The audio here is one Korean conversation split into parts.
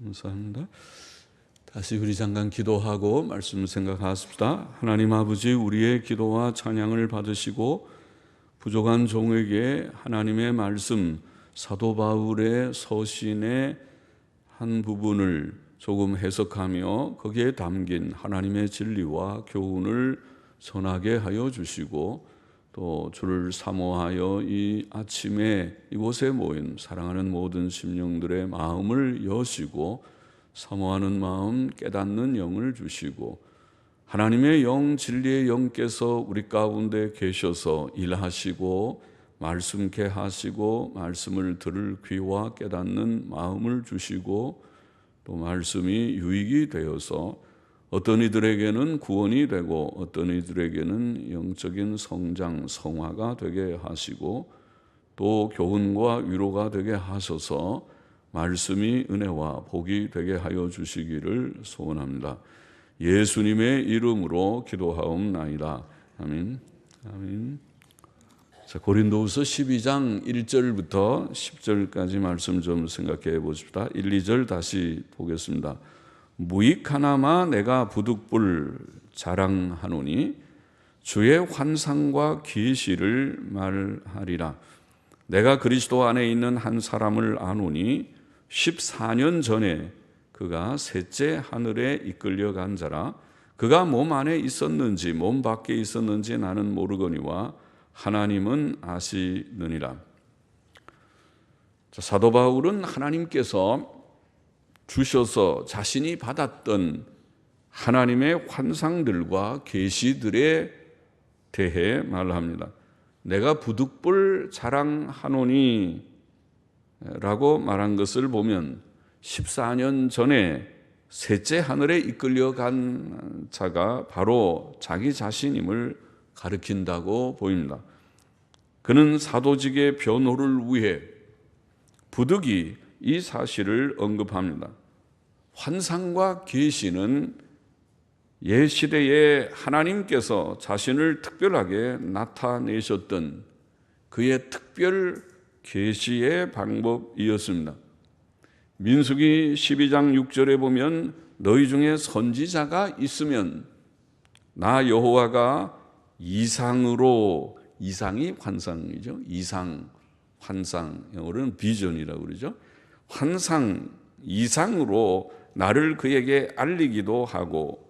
감사합니다. 다시 우리 잠깐 기도하고 말씀을 생각하십시다. 하나님 아버지, 우리의 기도와 찬양을 받으시고 부족한 종에게 하나님의 말씀, 사도 바울의 서신의 한 부분을 조금 해석하며 거기에 담긴 하나님의 진리와 교훈을 전하게 하여 주시고, 또 주를 사모하여 이 아침에 이곳에 모인 사랑하는 모든 심령들의 마음을 여시고 사모하는 마음, 깨닫는 영을 주시고, 하나님의 영, 진리의 영께서 우리 가운데 계셔서 일하시고 말씀케 하시고 말씀을 들을 귀와 깨닫는 마음을 주시고, 또 말씀이 유익이 되어서 어떤 이들에게는 구원이 되고 어떤 이들에게는 영적인 성장, 성화가 되게 하시고, 또 교훈과 위로가 되게 하셔서 말씀이 은혜와 복이 되게 하여 주시기를 소원합니다. 예수님의 이름으로 기도하옵나이다. 아멘. 아멘. 자, 고린도후서 12장 1절부터 10절까지 말씀 좀 생각해 보십시다. 1, 2절 다시 보겠습니다. 무익하나마 내가 부득불 자랑하노니 주의 환상과 계시를 말하리라. 내가 그리스도 안에 있는 한 사람을 아노니 14년 전에 그가 셋째 하늘에 이끌려간 자라. 그가 몸 안에 있었는지 몸 밖에 있었는지 나는 모르거니와 하나님은 아시느니라. 사도 바울은 하나님께서 주셔서 자신이 받았던 하나님의 환상들과 계시들에 대해 말합니다. 내가 부득불 자랑하노니 라고 말한 것을 보면 14년 전에 셋째 하늘에 이끌려간 자가 바로 자기 자신임을 가리킨다고 보입니다. 그는 사도직의 변호를 위해 부득이 이 사실을 언급합니다. 환상과 계시는 옛 시대에 하나님께서 자신을 특별하게 나타내셨던 그의 특별 계시의 방법이었습니다. 민수기 12장 6절에 보면 너희 중에 선지자가 있으면 나 여호와가 이상으로, 이상이 환상이죠. 이상, 환상, 영어로는 비전이라고 그러죠. 환상, 이상으로 나를 그에게 알리기도 하고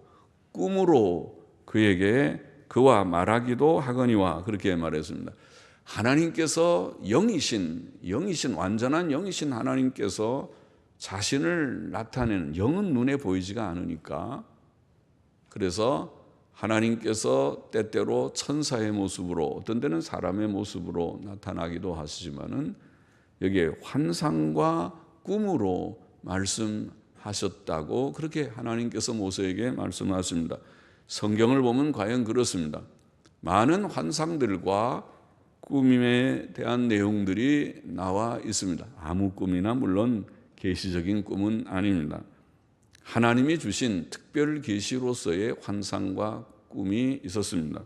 꿈으로 그에게 그와 말하기도 하거니와, 그렇게 말했습니다. 하나님께서 영이신 완전한 영이신 하나님께서 자신을 나타내는, 영은 눈에 보이지가 않으니까, 그래서 하나님께서 때때로 천사의 모습으로, 어떤 때는 사람의 모습으로 나타나기도 하시지만은 여기에 환상과 꿈으로 말씀하셨다고 그렇게 하나님께서 모세에게 말씀하십니다. 성경을 보면 과연 그렇습니다. 많은 환상들과 꿈에 대한 내용들이 나와 있습니다. 아무 꿈이나 물론 계시적인 꿈은 아닙니다. 하나님이 주신 특별 계시로서의 환상과 꿈이 있었습니다.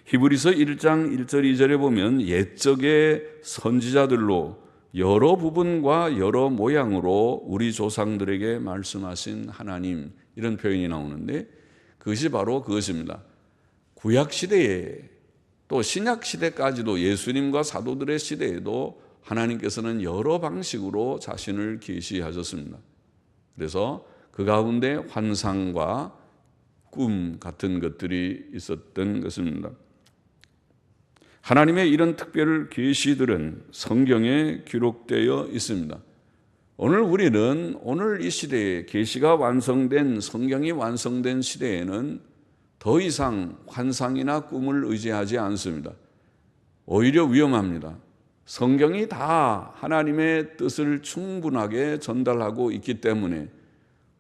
히브리서 1장 1절 2절에 보면 옛적의 선지자들로 여러 부분과 여러 모양으로 우리 조상들에게 말씀하신 하나님, 이런 표현이 나오는데 그것이 바로 그것입니다. 구약시대에 또 신약시대까지도 예수님과 사도들의 시대에도 하나님께서는 여러 방식으로 자신을 계시하셨습니다. 그래서 그 가운데 환상과 꿈 같은 것들이 있었던 것입니다. 하나님의 이런 특별 계시들은 성경에 기록되어 있습니다. 오늘 우리는 오늘 이 시대에 계시가 완성된, 성경이 완성된 시대에는 더 이상 환상이나 꿈을 의지하지 않습니다. 오히려 위험합니다. 성경이 다 하나님의 뜻을 충분하게 전달하고 있기 때문에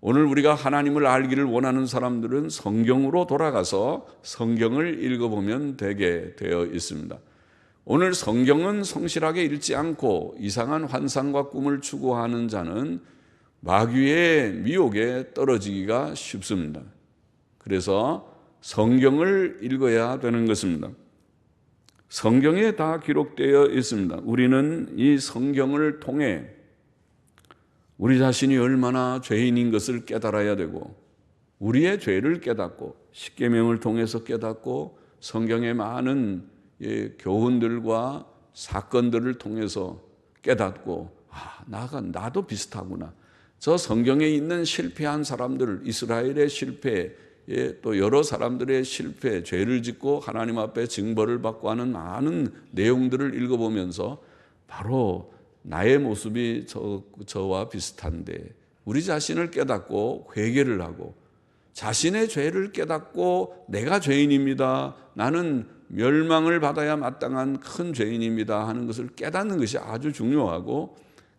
오늘 우리가 하나님을 알기를 원하는 사람들은 성경으로 돌아가서 성경을 읽어보면 되게 되어 있습니다. 오늘 성경은 성실하게 읽지 않고 이상한 환상과 꿈을 추구하는 자는 마귀의 미혹에 떨어지기가 쉽습니다. 그래서 성경을 읽어야 되는 것입니다. 성경에 다 기록되어 있습니다. 우리는 이 성경을 통해 우리 자신이 얼마나 죄인인 것을 깨달아야 되고, 우리의 죄를 깨닫고 십계명을 통해서 깨닫고 성경의 많은 교훈들과 사건들을 통해서 깨닫고, 나도 비슷하구나. 저 성경에 있는 실패한 사람들, 이스라엘의 실패, 또 여러 사람들의 실패, 죄를 짓고 하나님 앞에 징벌을 받고 하는 많은 내용들을 읽어보면서 바로 나의 모습이 저와 비슷한데, 우리 자신을 깨닫고 회개를 하고 자신의 죄를 깨닫고 내가 죄인입니다, 나는 멸망을 받아야 마땅한 큰 죄인입니다 하는 것을 깨닫는 것이 아주 중요하고,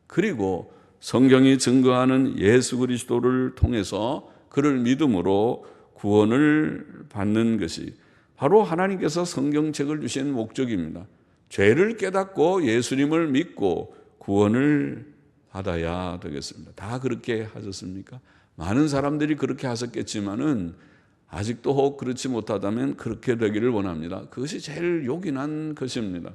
그리고 성경이 증거하는 예수 그리스도를 통해서 그를 믿음으로 구원을 받는 것이 바로 하나님께서 성경책을 주신 목적입니다. 죄를 깨닫고 예수님을 믿고 구원을 받아야 되겠습니다. 다 그렇게 하셨습니까? 많은 사람들이 그렇게 하셨겠지만은 아직도 혹 그렇지 못하다면 그렇게 되기를 원합니다. 그것이 제일 요긴한 것입니다.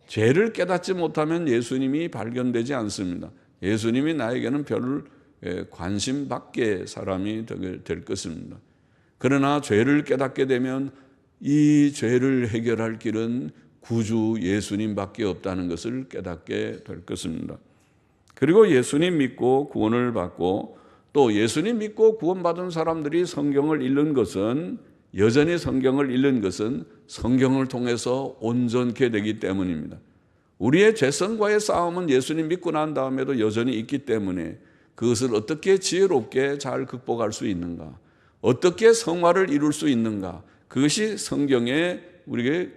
죄를 깨닫지 못하면 예수님이 발견되지 않습니다. 예수님이 나에게는 별 관심 밖의 사람이 될 것입니다. 그러나 죄를 깨닫게 되면 이 죄를 해결할 길은 구주 예수님밖에 없다는 것을 깨닫게 될 것입니다. 그리고 예수님 믿고 구원을 받고, 또 예수님 믿고 구원받은 사람들이 성경을 읽는 것은, 여전히 성경을 읽는 것은 성경을 통해서 온전케 되기 때문입니다. 우리의 죄성과의 싸움은 예수님 믿고 난 다음에도 여전히 있기 때문에 그것을 어떻게 지혜롭게 잘 극복할 수 있는가, 어떻게 성화를 이룰 수 있는가, 그것이 우리에게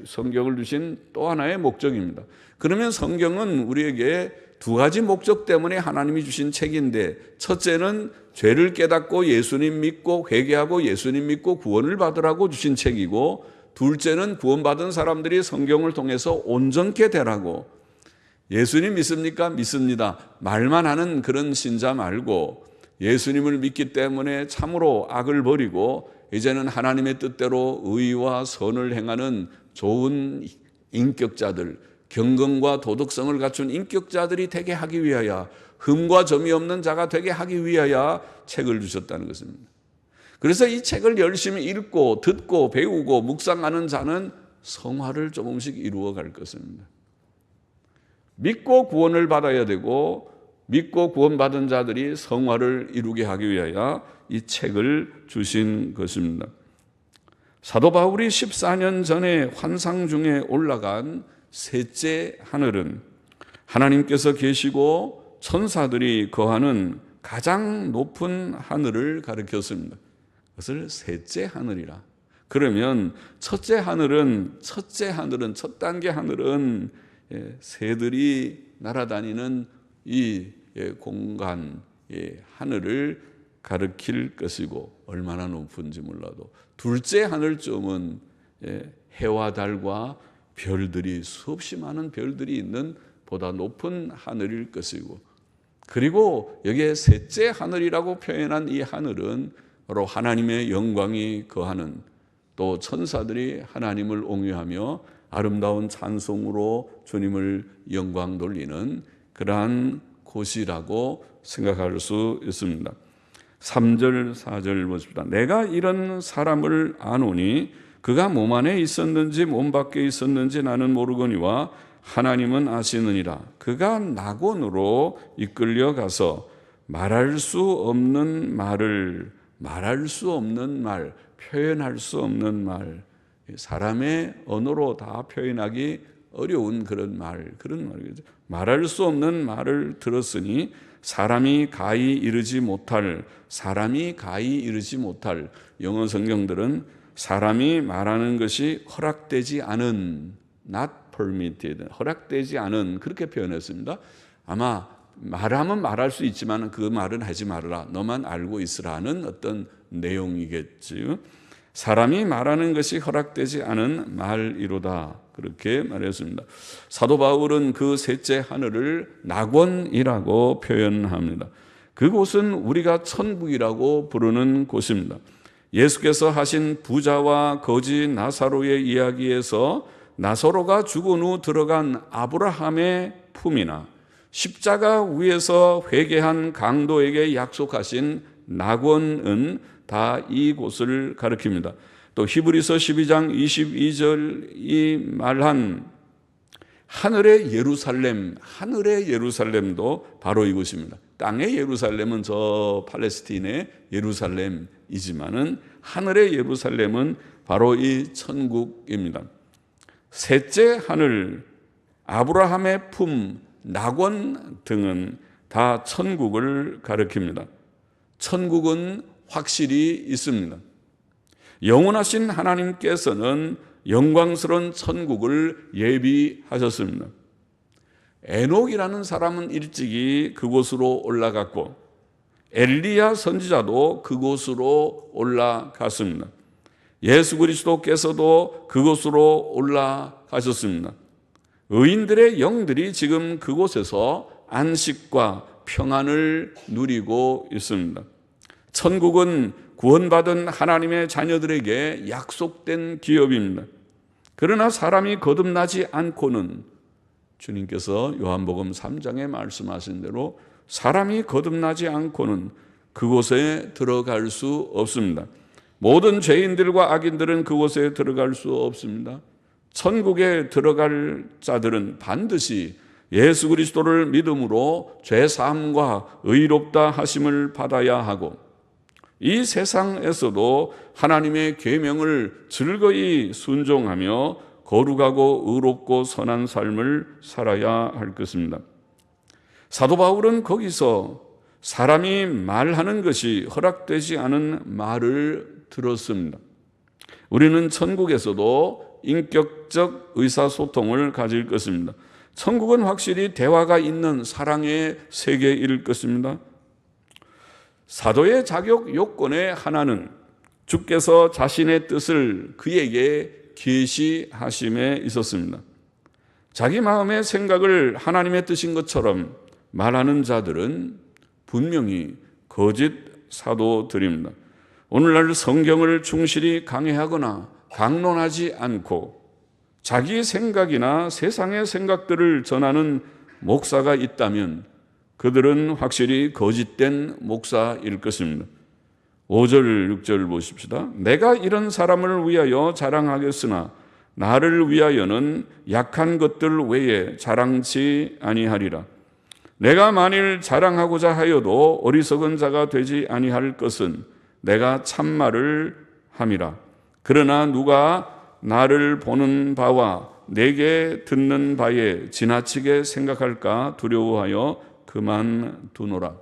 성경을 주신 또 하나의 목적입니다. 그러면 성경은 우리에게 두 가지 목적 때문에 하나님이 주신 책인데, 첫째는 죄를 깨닫고 예수님 믿고 회개하고 예수님 믿고 구원을 받으라고 주신 책이고, 둘째는 구원받은 사람들이 성경을 통해서 온전케 되라고. 예수님 믿습니까? 믿습니다. 말만 하는 그런 신자 말고, 예수님을 믿기 때문에 참으로 악을 버리고 이제는 하나님의 뜻대로 의와 선을 행하는 좋은 인격자들, 경건과 도덕성을 갖춘 인격자들이 되게 하기 위하여, 흠과 점이 없는 자가 되게 하기 위하여 책을 주셨다는 것입니다. 그래서 이 책을 열심히 읽고 듣고 배우고 묵상하는 자는 성화를 조금씩 이루어 갈 것입니다. 믿고 구원을 받아야 되고, 믿고 구원받은 자들이 성화를 이루게 하기 위하여 이 책을 주신 것입니다. 사도 바울이 14년 전에 환상 중에 올라간 셋째 하늘은 하나님께서 계시고 천사들이 거하는 가장 높은 하늘을 가리켰습니다. 그것을 셋째 하늘이라. 그러면 첫 단계 하늘은 새들이 날아다니는 이 공간, 하늘을 가리킬 것이고, 얼마나 높은지 몰라도 둘째 하늘쯤은 해와 달과 별들이, 수없이 많은 별들이 있는 보다 높은 하늘일 것이고, 그리고 여기에 셋째 하늘이라고 표현한 이 하늘은 바로 하나님의 영광이 거하는, 또 천사들이 하나님을 옹유하며 아름다운 찬송으로 주님을 영광 돌리는 그러한 곳이라고 생각할 수 있습니다. 3절 4절 보십시다. 내가 이런 사람을 아노니 그가 몸 안에 있었는지 몸 밖에 있었는지 나는 모르거니와 하나님은 아시느니라. 그가 낙원으로 이끌려 가서 말할 수 없는 말, 표현할 수 없는 말, 사람의 언어로 다 표현하기 어려운 그런 말이죠. 말할 수 없는 말을 들었으니 사람이 가히 이르지 못할, 영어 성경들은 사람이 말하는 것이 허락되지 않은, not permitted, 허락되지 않은, 그렇게 표현했습니다. 아마 말하면 말할 수 있지만 그 말은 하지 말아라, 너만 알고 있으라는 어떤 내용이겠지요. 사람이 말하는 것이 허락되지 않은 말이로다, 그렇게 말했습니다. 사도 바울은 그 셋째 하늘을 낙원이라고 표현합니다. 그곳은 우리가 천국이라고 부르는 곳입니다. 예수께서 하신 부자와 거지 나사로의 이야기에서 나사로가 죽은 후 들어간 아브라함의 품이나 십자가 위에서 회개한 강도에게 약속하신 낙원은 다 이곳을 가리킵니다. 또 히브리서 12장 22절이 말한 하늘의 예루살렘도 바로 이곳입니다. 땅의 예루살렘은 저 팔레스틴의 예루살렘이지만은 하늘의 예루살렘은 바로 이 천국입니다. 셋째 하늘, 아브라함의 품, 낙원 등은 다 천국을 가리킵니다. 천국은 확실히 있습니다. 영원하신 하나님께서는 영광스러운 천국을 예비하셨습니다. 에녹이라는 사람은 일찍이 그곳으로 올라갔고 엘리야 선지자도 그곳으로 올라갔습니다. 예수 그리스도께서도 그곳으로 올라가셨습니다. 의인들의 영들이 지금 그곳에서 안식과 평안을 누리고 있습니다. 천국은 구원받은 하나님의 자녀들에게 약속된 기업입니다. 그러나 사람이 거듭나지 않고는 주님께서 요한복음 3장에 말씀하신 대로 사람이 거듭나지 않고는 그곳에 들어갈 수 없습니다. 모든 죄인들과 악인들은 그곳에 들어갈 수 없습니다. 천국에 들어갈 자들은 반드시 예수 그리스도를 믿음으로 죄사함과 의롭다 하심을 받아야 하고 이 세상에서도 하나님의 계명을 즐거이 순종하며 거룩하고 의롭고 선한 삶을 살아야 할 것입니다. 사도 바울은 거기서 사람이 말하는 것이 허락되지 않은 말을 들었습니다. 우리는 천국에서도 인격적 의사소통을 가질 것입니다. 천국은 확실히 대화가 있는 사랑의 세계일 것입니다. 사도의 자격 요건의 하나는 주께서 자신의 뜻을 그에게 계시하심에 있었습니다. 자기 마음의 생각을 하나님의 뜻인 것처럼 말하는 자들은 분명히 거짓 사도들입니다. 오늘날 성경을 충실히 강해하거나 강론하지 않고 자기 생각이나 세상의 생각들을 전하는 목사가 있다면 그들은 확실히 거짓된 목사일 것입니다. 5절 6절 보십시다. 내가 이런 사람을 위하여 자랑하겠으나 나를 위하여는 약한 것들 외에 자랑치 아니하리라. 내가 만일 자랑하고자 하여도 어리석은 자가 되지 아니할 것은 내가 참말을 함이라. 그러나 누가 나를 보는 바와 내게 듣는 바에 지나치게 생각할까 두려워하여 그만두노라.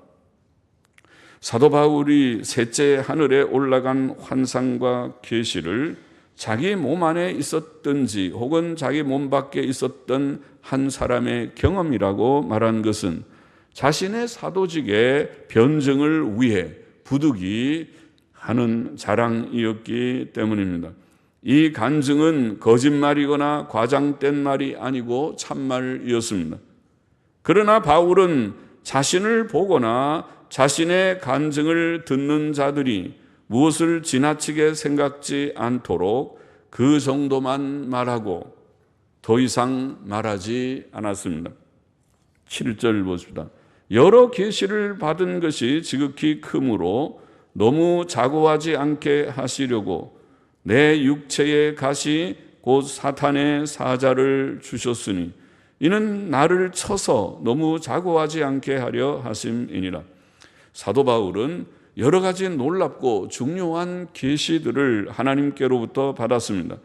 사도 바울이 셋째 하늘에 올라간 환상과 계시를 자기 몸 안에 있었든지 혹은 자기 몸 밖에 있었던 한 사람의 경험이라고 말한 것은 자신의 사도직의 변증을 위해 부득이 하는 자랑이었기 때문입니다. 이 간증은 거짓말이거나 과장된 말이 아니고 참말이었습니다. 그러나 바울은 자신을 보거나 자신의 간증을 듣는 자들이 무엇을 지나치게 생각지 않도록 그 정도만 말하고 더 이상 말하지 않았습니다. 7절 보십시다. 여러 계시를 받은 것이 지극히 크므로 너무 자고하지 않게 하시려고 내 육체의 가시 곧 사탄의 사자를 주셨으니 이는 나를 쳐서 너무 자고하지 않게 하려 하심이니라. 사도 바울은 여러 가지 놀랍고 중요한 계시들을 하나님께로부터 받았습니다.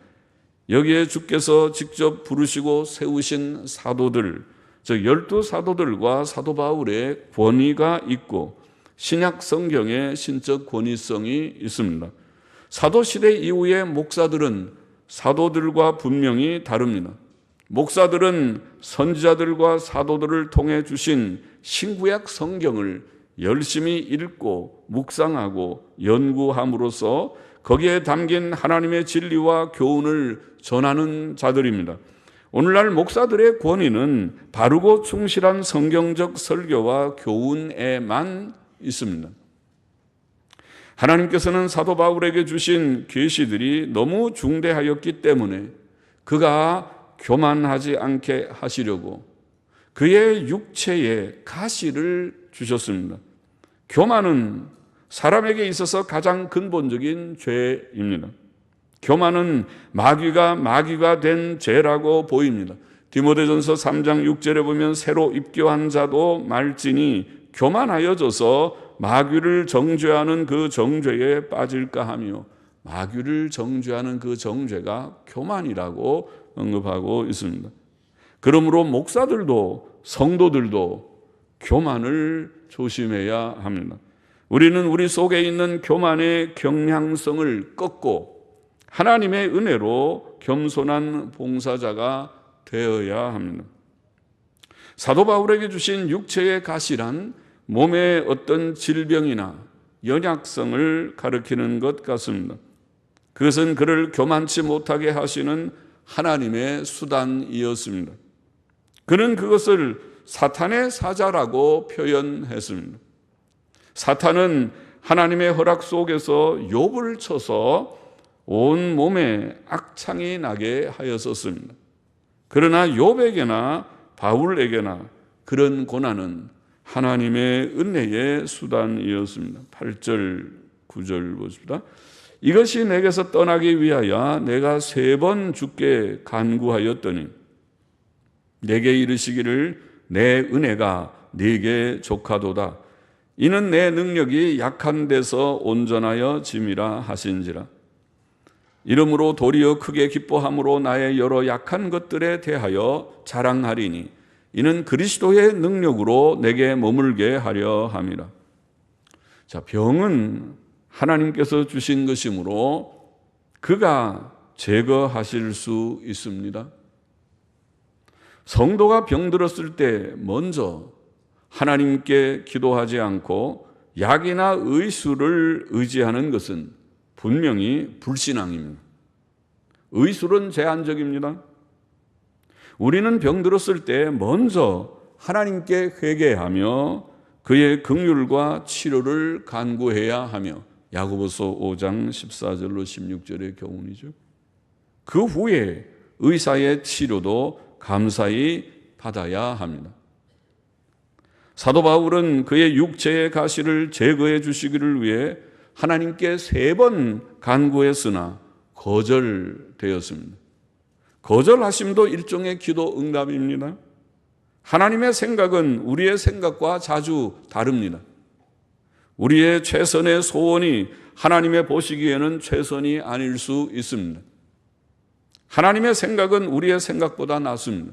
여기에 주께서 직접 부르시고 세우신 사도들, 즉 12사도들과 사도 바울의 권위가 있고 신약 성경의 신적 권위성이 있습니다. 사도시대 이후의 목사들은 사도들과 분명히 다릅니다. 목사들은 선지자들과 사도들을 통해 주신 신구약 성경을 열심히 읽고 묵상하고 연구함으로써 거기에 담긴 하나님의 진리와 교훈을 전하는 자들입니다. 오늘날 목사들의 권위는 바르고 충실한 성경적 설교와 교훈에만 있습니다. 하나님께서는 사도 바울에게 주신 계시들이 너무 중대하였기 때문에 그가 교만하지 않게 하시려고 그의 육체에 가시를 주셨습니다. 교만은 사람에게 있어서 가장 근본적인 죄입니다. 교만은 마귀가 된 죄라고 보입니다. 디모데전서 3장 6절에 보면 새로 입교한 자도 말지니 교만하여져서 마귀를 정죄하는 그 정죄에 빠질까 하며, 마귀를 정죄하는 그 정죄가 교만이라고 언급하고 있습니다. 그러므로 목사들도 성도들도 교만을 조심해야 합니다. 우리는 우리 속에 있는 교만의 경향성을 꺾고 하나님의 은혜로 겸손한 봉사자가 되어야 합니다. 사도 바울에게 주신 육체의 가시란 몸의 어떤 질병이나 연약성을 가리키는 것 같습니다. 그것은 그를 교만치 못하게 하시는 하나님의 수단이었습니다. 그는 그것을 사탄의 사자라고 표현했습니다. 사탄은 하나님의 허락 속에서 욥을 쳐서 온 몸에 악창이 나게 하였었습니다. 그러나 욥에게나 바울에게나 그런 고난은 하나님의 은혜의 수단이었습니다. 8절 9절 보십시다. 이것이 내게서 떠나기 위하여 내가 3번 주께 간구하였더니 내게 이르시기를 내 은혜가 네게 족하도다. 이는 내 능력이 약한 데서 온전하여 짐이라 하신지라. 이러므로 도리어 크게 기뻐함으로 나의 여러 약한 것들에 대하여 자랑하리니 이는 그리스도의 능력으로 내게 머물게 하려 함이라. 자, 병은 하나님께서 주신 것이므로 그가 제거하실 수 있습니다. 성도가 병들었을 때 먼저 하나님께 기도하지 않고 약이나 의술을 의지하는 것은 분명히 불신앙입니다. 의술은 제한적입니다. 우리는 병들었을 때 먼저 하나님께 회개하며 그의 긍휼과 치료를 간구해야 하며, 야고보서 5장 14절로 16절의 교훈이죠. 그 후에 의사의 치료도 감사히 받아야 합니다. 사도 바울은 그의 육체의 가시를 제거해 주시기를 위해 하나님께 3번 간구했으나 거절되었습니다. 거절하심도 일종의 기도 응답입니다. 하나님의 생각은 우리의 생각과 자주 다릅니다. 우리의 최선의 소원이 하나님의 보시기에는 최선이 아닐 수 있습니다. 하나님의 생각은 우리의 생각보다 낫습니다.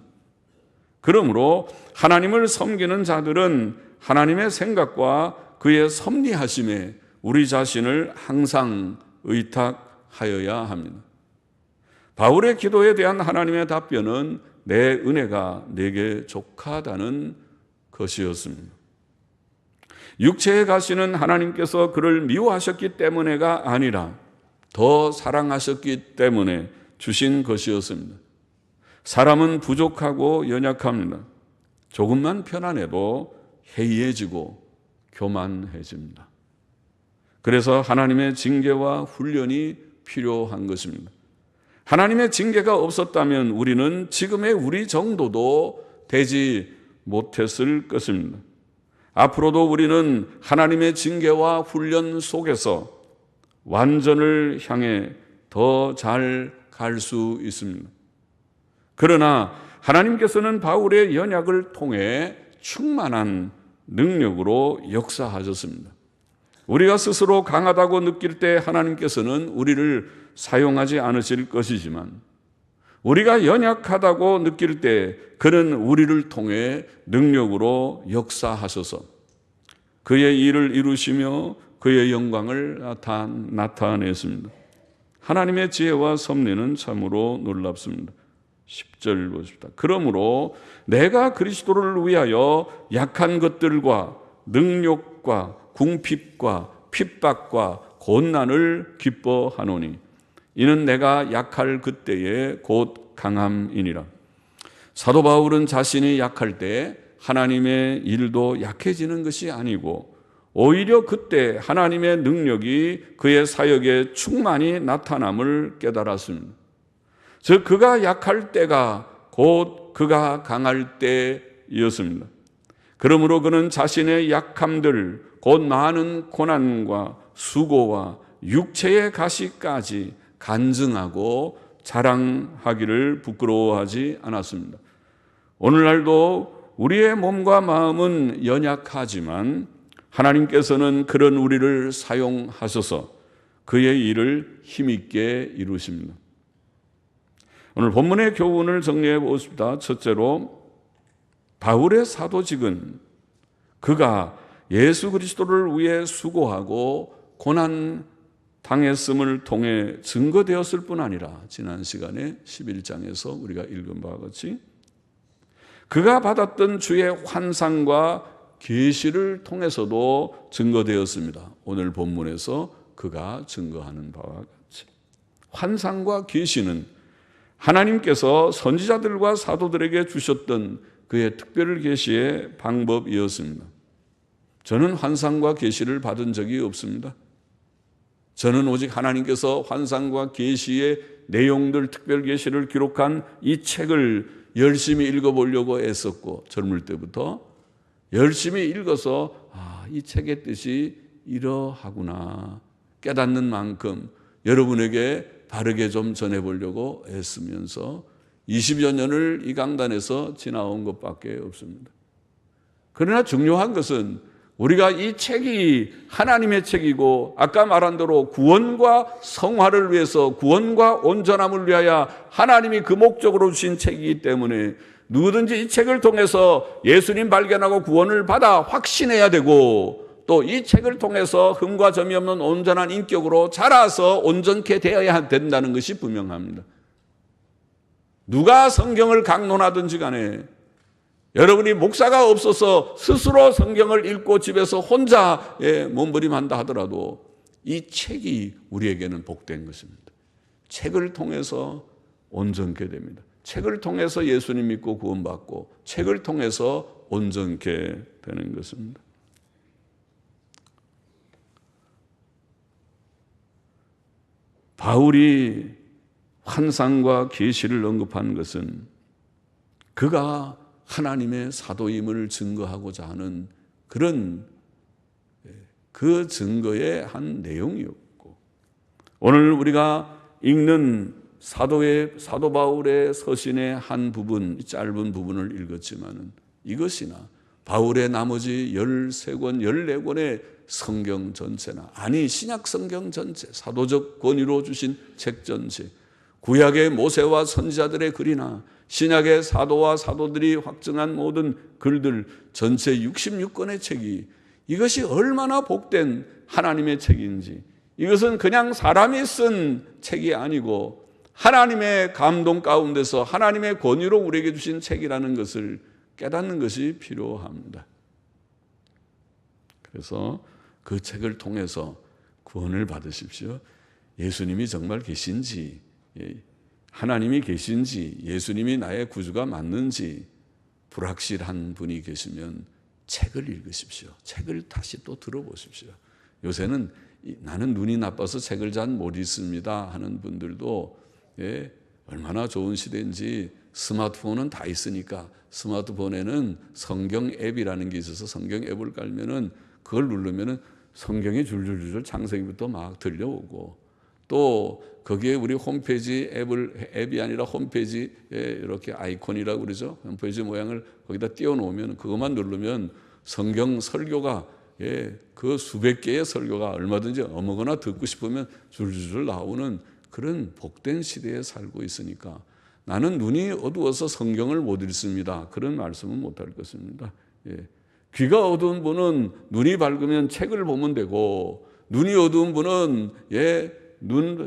그러므로 하나님을 섬기는 자들은 하나님의 생각과 그의 섭리하심에 우리 자신을 항상 의탁하여야 합니다. 바울의 기도에 대한 하나님의 답변은 내 은혜가 내게 족하다는 것이었습니다. 육체에 가시는 하나님께서 그를 미워하셨기 때문에가 아니라 더 사랑하셨기 때문에 주신 것이었습니다. 사람은 부족하고 연약합니다. 조금만 편안해도 해이해지고 교만해집니다. 그래서 하나님의 징계와 훈련이 필요한 것입니다. 하나님의 징계가 없었다면 우리는 지금의 우리 정도도 되지 못했을 것입니다. 앞으로도 우리는 하나님의 징계와 훈련 속에서 완전을 향해 더 잘 갈 수 있습니다. 그러나 하나님께서는 바울의 연약을 통해 충만한 능력으로 역사하셨습니다. 우리가 스스로 강하다고 느낄 때 하나님께서는 우리를 사용하지 않으실 것이지만, 우리가 연약하다고 느낄 때 그는 우리를 통해 능력으로 역사하셔서 그의 일을 이루시며 그의 영광을 나타냈습니다. 하나님의 지혜와 섭리는 참으로 놀랍습니다. 10절 보십시다. 그러므로 내가 그리스도를 위하여 약한 것들과 능욕과 궁핍과 핍박과 곤난을 기뻐하노니 이는 내가 약할 그때에 곧 강함이니라. 사도 바울은 자신이 약할 때 하나님의 일도 약해지는 것이 아니고 오히려 그때 하나님의 능력이 그의 사역에 충만히 나타남을 깨달았습니다. 즉 그가 약할 때가 곧 그가 강할 체계이었습니다. 그러므로 그는 자신의 약함들, 곧 많은 고난과 수고와 육체의 가시까지 간증하고 자랑하기를 부끄러워하지 않았습니다. 오늘날도 우리의 몸과 마음은 연약하지만 하나님께서는 그런 우리를 사용하셔서 그의 일을 힘있게 이루십니다. 오늘 본문의 교훈을 정리해 보십시다. 첫째로, 바울의 사도직은 그가 예수 그리스도를 위해 수고하고 고난 당했음을 통해 증거되었을 뿐 아니라, 지난 시간에 11장에서 우리가 읽은 바와 같이 그가 받았던 주의 환상과 계시를 통해서도 증거되었습니다. 오늘 본문에서 그가 증거하는 바와 같이 환상과 계시는 하나님께서 선지자들과 사도들에게 주셨던 그의 특별 계시의 방법이었습니다. 저는 환상과 계시를 받은 적이 없습니다. 저는 오직 하나님께서 환상과 계시의 내용들, 특별 계시를 기록한 이 책을 열심히 읽어보려고 애썼고, 젊을 때부터 열심히 읽어서 이 책의 뜻이 이러하구나 깨닫는 만큼 여러분에게 바르게 좀 전해보려고 애쓰면서 20여 년을 이 강단에서 지나온 것밖에 없습니다. 그러나 중요한 것은 우리가 이 책이 하나님의 책이고, 아까 말한 대로 구원과 성화를 위해서, 구원과 온전함을 위하여 하나님이 그 목적으로 주신 책이기 때문에 누구든지 이 책을 통해서 예수님 발견하고 구원을 받아 확신해야 되고, 또 이 책을 통해서 흠과 점이 없는 온전한 인격으로 자라서 온전케 되어야 된다는 것이 분명합니다. 누가 성경을 강론하든지 간에 여러분이 목사가 없어서 스스로 성경을 읽고 집에서 혼자 몸부림한다 하더라도 이 책이 우리에게는 복된 것입니다. 책을 통해서 온전케 됩니다. 책을 통해서 예수님 믿고 구원받고, 책을 통해서 온전케 되는 것입니다. 바울이 환상과 계시를 언급한 것은 그가 하나님의 사도임을 증거하고자 하는 그런 그 증거의 한 내용이었고, 오늘 우리가 읽는 사도 바울의 서신의 한 부분, 짧은 부분을 읽었지만은 이것이나 바울의 나머지 13권, 14권의 성경 전체나, 아니 신약 성경 전체, 사도적 권위로 주신 책 전체, 구약의 모세와 선지자들의 글이나 신약의 사도와 사도들이 확증한 모든 글들 전체 66권의 책이 이것이 얼마나 복된 하나님의 책인지, 이것은 그냥 사람이 쓴 책이 아니고 하나님의 감동 가운데서 하나님의 권위로 우리에게 주신 책이라는 것을 깨닫는 것이 필요합니다. 그래서 그 책을 통해서 구원을 받으십시오. 예수님이 정말 계신지, 하나님이 계신지, 예수님이 나의 구주가 맞는지 불확실한 분이 계시면 책을 읽으십시오. 책을 다시 또 들어보십시오. 요새는 나는 눈이 나빠서 책을 잘 못 읽습니다 하는 분들도 얼마나 좋은 시대인지, 스마트폰은 다 있으니까 스마트폰에는 성경 앱이라는 게 있어서 성경 앱을 깔면은 그걸 누르면은 성경이 줄줄줄 창세기부터 막 들려오고, 또 거기에 우리 홈페이지 앱이 아니라 홈페이지에 이렇게 아이콘이라고 그러죠. 홈페이지 모양을 거기다 띄워놓으면 그것만 누르면 성경 설교가 그 수백 개의 설교가 얼마든지 어머거나 듣고 싶으면 줄줄줄 나오는 그런 복된 시대에 살고 있으니까 나는 눈이 어두워서 성경을 못 읽습니다, 그런 말씀은 못할 것입니다. 귀가 어두운 분은 눈이 밝으면 책을 보면 되고, 눈이 어두운 분은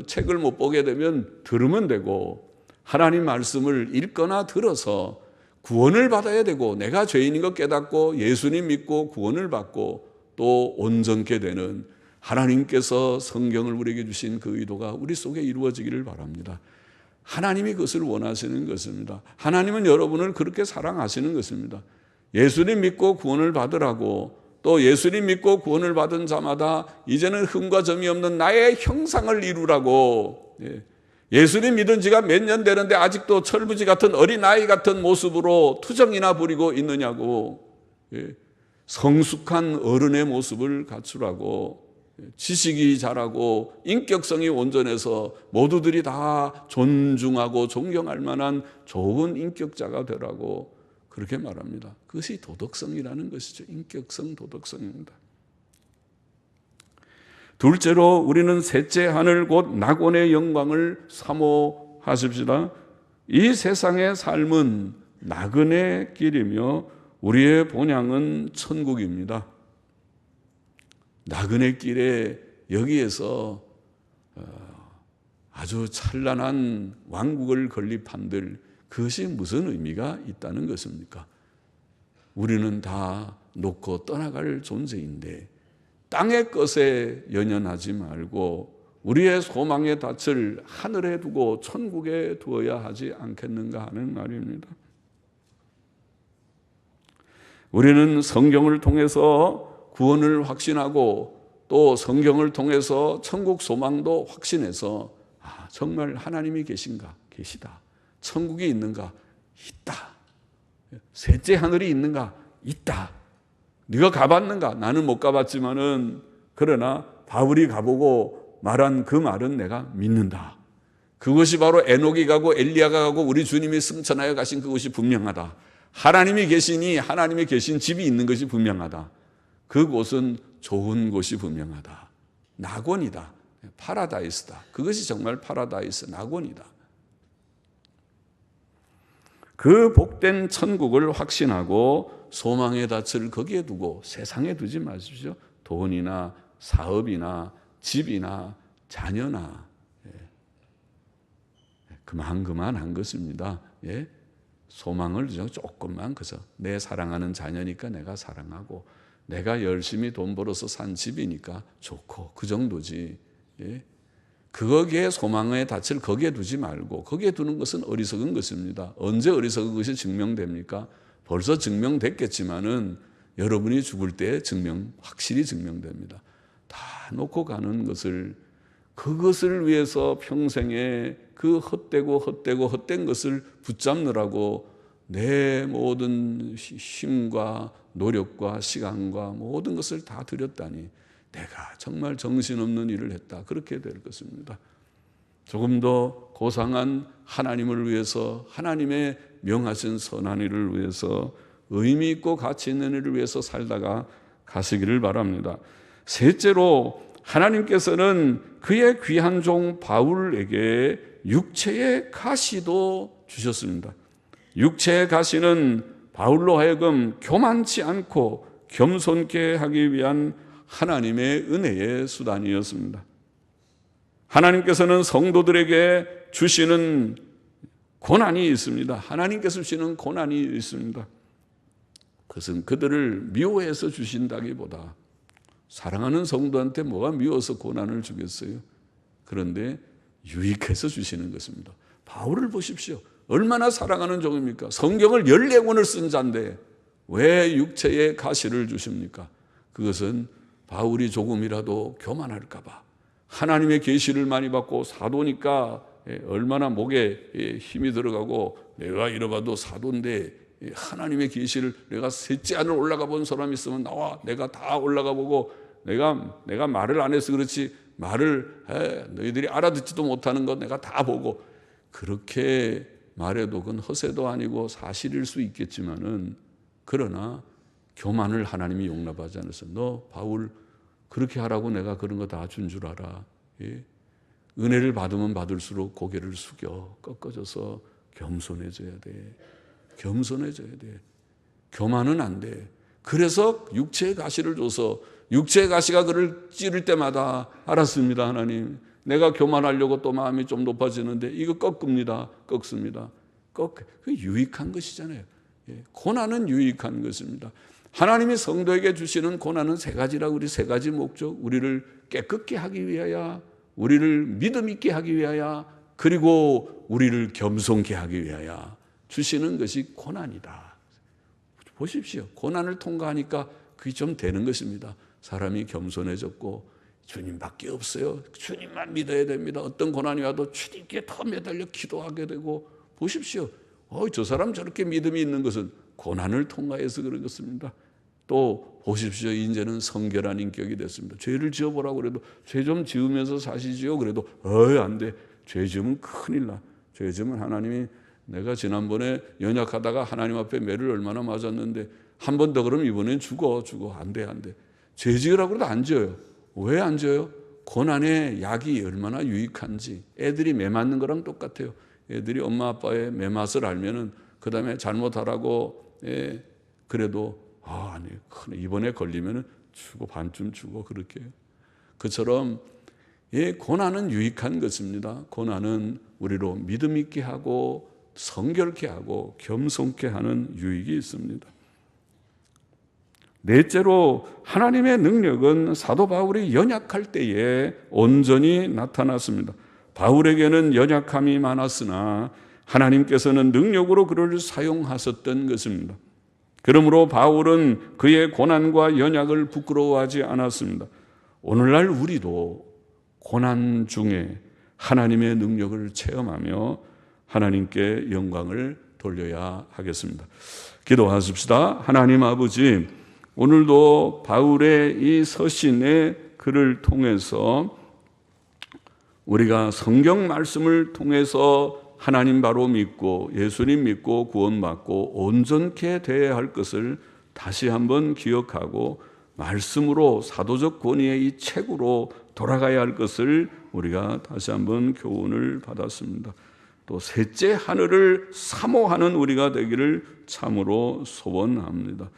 책을 못 보게 되면 들으면 되고, 하나님 말씀을 읽거나 들어서 구원을 받아야 되고, 내가 죄인인 것 깨닫고 예수님 믿고 구원을 받고 또 온전케 되는 하나님께서 성경을 우리에게 주신 그 의도가 우리 속에 이루어지기를 바랍니다. 하나님이 그것을 원하시는 것입니다. 하나님은 여러분을 그렇게 사랑하시는 것입니다. 예수님 믿고 구원을 받으라고, 또 예수님 믿고 구원을 받은 자마다 이제는 흠과 점이 없는 나의 형상을 이루라고, 예수님 믿은 지가 몇 년 되는데 아직도 철부지 같은 어린아이 같은 모습으로 투정이나 부리고 있느냐고. 성숙한 어른의 모습을 갖추라고. 지식이 자라고 인격성이 온전해서 모두들이 다 존중하고 존경할 만한 좋은 인격자가 되라고 그렇게 말합니다. 그것이 도덕성이라는 것이죠. 인격성, 도덕성입니다. 둘째로 우리는 셋째 하늘 곧 낙원의 영광을 사모하십시다. 이 세상의 삶은 나그네 길이며 우리의 본향은 천국입니다. 나그네 길에 여기에서 아주 찬란한 왕국을 건립한들 그것이 무슨 의미가 있다는 것입니까? 우리는 다 놓고 떠나갈 존재인데 땅의 것에 연연하지 말고 우리의 소망의 닻을 하늘에 두고 천국에 두어야 하지 않겠는가 하는 말입니다. 우리는 성경을 통해서 구원을 확신하고 또 성경을 통해서 천국 소망도 확신해서 정말 하나님이 계신가? 계시다. 천국이 있는가? 있다. 셋째 하늘이 있는가? 있다. 네가 가봤는가? 나는 못 가봤지만은 그러나 바울이 가보고 말한 그 말은 내가 믿는다. 그것이 바로 에녹이 가고 엘리야가 가고 우리 주님이 승천하여 가신 그것이 분명하다. 하나님이 계시니 하나님이 계신 집이 있는 것이 분명하다. 그곳은 좋은 곳이 분명하다. 낙원이다. 파라다이스다. 그것이 정말 파라다이스, 낙원이다. 그 복된 천국을 확신하고 소망의 닻을 거기에 두고 세상에 두지 마십시오. 돈이나 사업이나 집이나 자녀나 그만한 것입니다. 소망을 조금만 그저 내 사랑하는 자녀니까 내가 사랑하고 내가 열심히 돈 벌어서 산 집이니까 좋고 그 정도지. 거기에 소망의 닻을 거기에 두지 말고 거기에 두는 것은 어리석은 것입니다. 언제 어리석은 것이 증명됩니까? 벌써 증명됐겠지만은 여러분이 죽을 때 확실히 증명됩니다. 다 놓고 가는 것을 그것을 위해서 평생에 그 헛된 것을 붙잡느라고 내 모든 힘과 노력과 시간과 모든 것을 다 들였다니 내가 정말 정신없는 일을 했다. 그렇게 될 것입니다. 조금 더 고상한 하나님을 위해서 하나님의 명하신 선한 일을 위해서 의미 있고 가치 있는 일을 위해서 살다가 가시기를 바랍니다. 셋째로 하나님께서는 그의 귀한 종 바울에게 육체의 가시도 주셨습니다. 육체의 가시는 바울로 하여금 교만치 않고 겸손케 하기 위한 하나님의 은혜의 수단이었습니다. 하나님께서는 성도들에게 주시는 고난이 있습니다. 하나님께서 주시는 고난이 있습니다. 그것은 그들을 미워해서 주신다기보다 사랑하는 성도한테 뭐가 미워서 고난을 주겠어요? 그런데 유익해서 주시는 것입니다. 바울을 보십시오. 얼마나 사랑하는 종입니까? 성경을 14권을 쓴 자인데 왜 육체의 가시를 주십니까? 그것은 바울이 조금이라도 교만할까 봐. 하나님의 계시를 많이 받고 사도니까 얼마나 목에 힘이 들어가고 내가 이러봐도 사도인데 하나님의 계시를 내가 셋째 하늘 올라가 본 사람이 있으면 나와. 내가 다 올라가 보고 내가 말을 안 해서 그렇지 말을 너희들이 알아듣지도 못하는 거 내가 다 보고 그렇게 말해도 그건 허세도 아니고 사실일 수 있겠지만은 그러나 교만을 하나님이 용납하지 않아서 너 바울 그렇게 하라고 내가 그런 거 다 준 줄 알아. 은혜를 받으면 받을수록 고개를 숙여 꺾어져서 겸손해져야 돼. 겸손해져야 돼. 교만은 안 돼. 그래서 육체의 가시를 줘서 육체의 가시가 그를 찌를 때마다 알았습니다. 하나님 내가 교만하려고 또 마음이 좀 높아지는데 이거 꺾습니다. 그 유익한 것이잖아요. 고난은 유익한 것입니다. 하나님이 성도에게 주시는 고난은 세 가지라고 우리 세 가지 목적 우리를 깨끗게 하기 위하여 우리를 믿음 있게 하기 위하여 그리고 우리를 겸손케 하기 위하여 주시는 것이 고난이다. 보십시오. 고난을 통과하니까 그게 좀 되는 것입니다. 사람이 겸손해졌고 주님밖에 없어요. 주님만 믿어야 됩니다. 어떤 고난이 와도 주님께 더 매달려 기도하게 되고, 보십시오. 저 사람 저렇게 믿음이 있는 것은 고난을 통하여서 그런 것입니다. 또 보십시오. 이제는 성결한 인격이 됐습니다. 죄를 지어보라고 그래도 죄 좀 지으면서 사시지요. 그래도 안 돼. 죄 지으면 큰일 나. 죄 지으면 하나님이, 내가 지난번에 연약하다가 하나님 앞에 매를 얼마나 맞았는데 한 번 더 그러면 이번엔 죽어. 안 돼. 죄 지으라고 해도 안 지어요. 왜 안 지어요? 고난의 약이 얼마나 유익한지. 애들이 매 맞는 거랑 똑같아요. 애들이 엄마 아빠의 매 맛을 알면은 그 다음에 잘못하라고 그래도 아니 이번에 걸리면은 죽어, 반쯤 죽어, 그렇게. 그처럼 고난은 유익한 것입니다. 고난은 우리로 믿음 있게 하고 성결케 하고 겸손케 하는 유익이 있습니다. 넷째로, 하나님의 능력은 사도 바울이 연약할 때에 온전히 나타났습니다. 바울에게는 연약함이 많았으나 하나님께서는 능력으로 그를 사용하셨던 것입니다. 그러므로 바울은 그의 고난과 연약을 부끄러워하지 않았습니다. 오늘날 우리도 고난 중에 하나님의 능력을 체험하며 하나님께 영광을 돌려야 하겠습니다. 기도하십시다. 하나님 아버지, 오늘도 바울의 이 서신의 글을 통해서 우리가 성경 말씀을 통해서 하나님 바로 믿고 예수님 믿고 구원받고 온전케 되어야 할 것을 다시 한번 기억하고 말씀으로, 사도적 권위의 이 책으로 돌아가야 할 것을 우리가 다시 한번 교훈을 받았습니다. 또 셋째 하늘을 사모하는 우리가 되기를 참으로 소원합니다.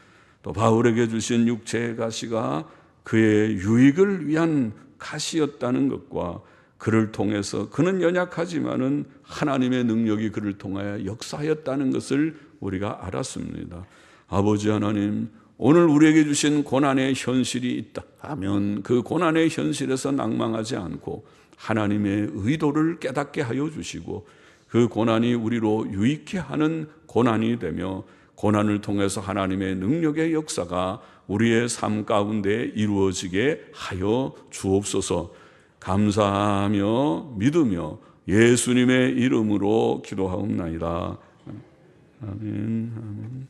또 바울에게 주신 육체의 가시가 그의 유익을 위한 가시였다는 것과 그를 통해서, 그는 연약하지만은 하나님의 능력이 그를 통하여 역사하였다는 것을 우리가 알았습니다. 아버지 하나님, 오늘 우리에게 주신 고난의 현실이 있다 하면 그 고난의 현실에서 낭망하지 않고 하나님의 의도를 깨닫게 하여 주시고, 그 고난이 우리로 유익케 하는 고난이 되며 고난을 통해서 하나님의 능력의 역사가 우리의 삶 가운데 이루어지게 하여 주옵소서. 감사하며 믿으며 예수님의 이름으로 기도하옵나이다. 아멘.